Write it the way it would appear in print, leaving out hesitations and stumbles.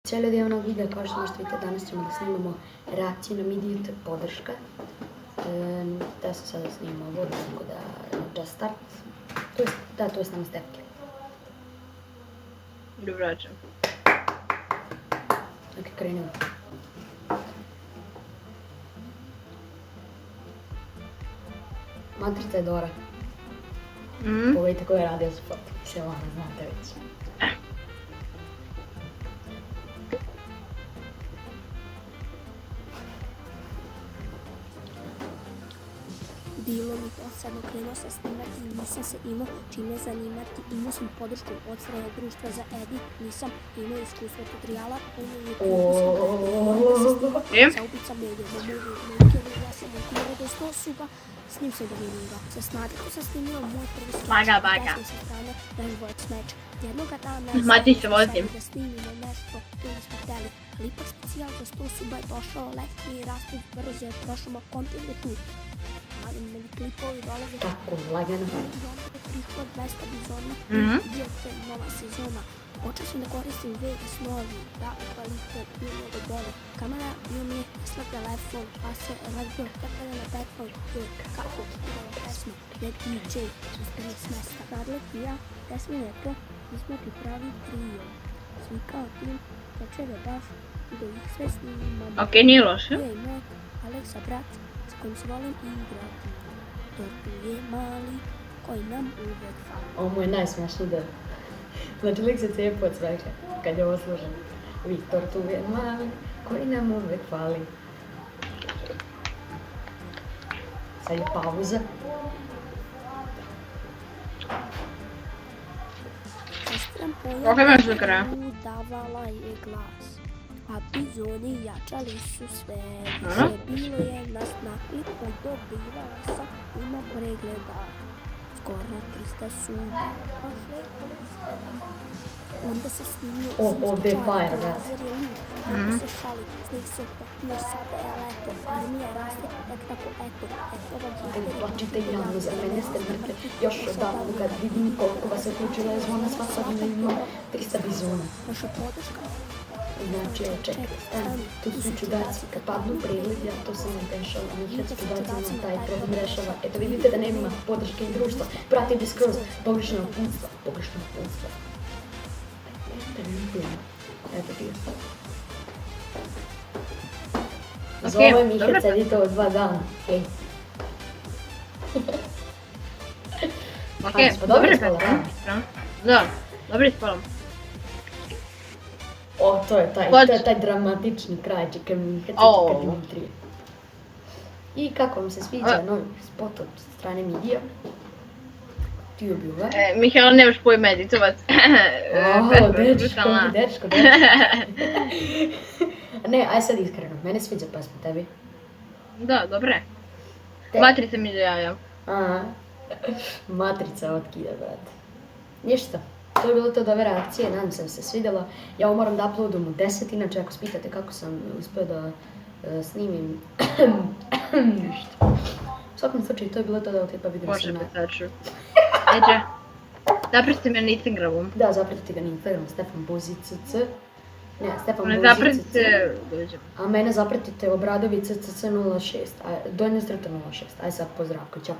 Cijeli dio onog videa, kao što možete vidjeti, danas ćemo da snimamo reakciju na Midijut podrška. Da se sada snimamo ovo, tako da just start. To je samo stepke. Dobroveče. Ok, krenemo. Matrica je Dora. Pogledajte ko je radio spot. Sve vama znate već. Bilo mi dosadno, krenuo sam snimati i nisam se imao čime zanimati. Imao sam podršku od strane društva za edit, nisam imao iskustvo tutoriala, sa upicam medija za movie, ja sam montirao do 100 suba, s njim se dovinim ga. Sa Snadikom sam snimila moj prvi sketch, desne sa strane Rainbow Match. Jednoga dana da snimimo nešto koji smo hteli, ali ipak specijal za 100 suba je došao, letni rasput brzo je prošao, kontent je tu. Meni klipovi dolaze tako lagano. Prihod 200 bizona, bio to je nova sezona. Počeo sam da koristim Vegas novi, da kvalitet bio mnogo bolje. Kamera bio mi je slab telefon, pa se razbio kakada na telefon. Kako kirala pesma, je DJ, uspjeli s mesta. Radlek i ja, 10 minuta, mi smo pripravi trio. Svi kao tim, teče da baš, da ih sve snimimo. Ok, nije loše. Bio je moj Aleksa brat, s kojim se volim igrati. Tortu je mali, koji nam uvek fali. Ovo mu je najsmešniji deo. Znači, lik se cijepo od smeha kad je ovo služen. Viktor tu je mali, koji nam uvek fali. Sad je pauza. Sestram Ok, imaš do kraja. davala je glas, a bizoni jačali su sve. Više bilo je nas na klipu, dobivala sam, ima pregleda. Skoro 300 suba. Onda se snimio Ovdje je fire, da. Onda se šali, snih se popio, sada je leto, armija raste, tako eto, Kad plačite javno, za mene ste mrtve. Još odavno kad vidim koliko vas je uključila je zvona, svakodnevno ima 300 bizona. naša podrška. Znači, čekaj, stani, tu su čudaci, kad padnu pregled, ja to sam ne dešava, nikad s čudacima taj problem rešava. Eto vidite da nema podrške i društva, pratite skroz, pogrešno uputstva. Eto ti. Zove mi kad sedi to 2 dana, hej. Ok, dobro je Petra. Da, dobro je spalo. O, to je taj dramatični kraj, čekaj mi kad imam 3. I kako vam se sviđa novi spot od strane Midija? Ti ubiju ga? Mihajlo, nemaš pojma editovac. Dečko. Ne, aj sad iskreno, mene sviđa pesma, tebi? Da, dobre. Matrica mi dojavlja. Aha, Matrica otkida, brate. Ništa, to je bilo to od ove reakcije, nadam se da se svidjelo. Ja ovo moram da uploadam u 10, inače ako spitate kako sam uspio da snimim, ništa. U svakom slučaju, to je bilo to da klipa vidimo se na... Može, petaču. Neđe, zapratite me na Instagramu. Da, zapratite ga na Instagramu, Stefan Bozi CC. Ne, Stefan Ne Bozi CC. zapratite, dođem. A mene zapratite Obradović CC 06, donja strata 06. Aj sad, pozdrav, ćao.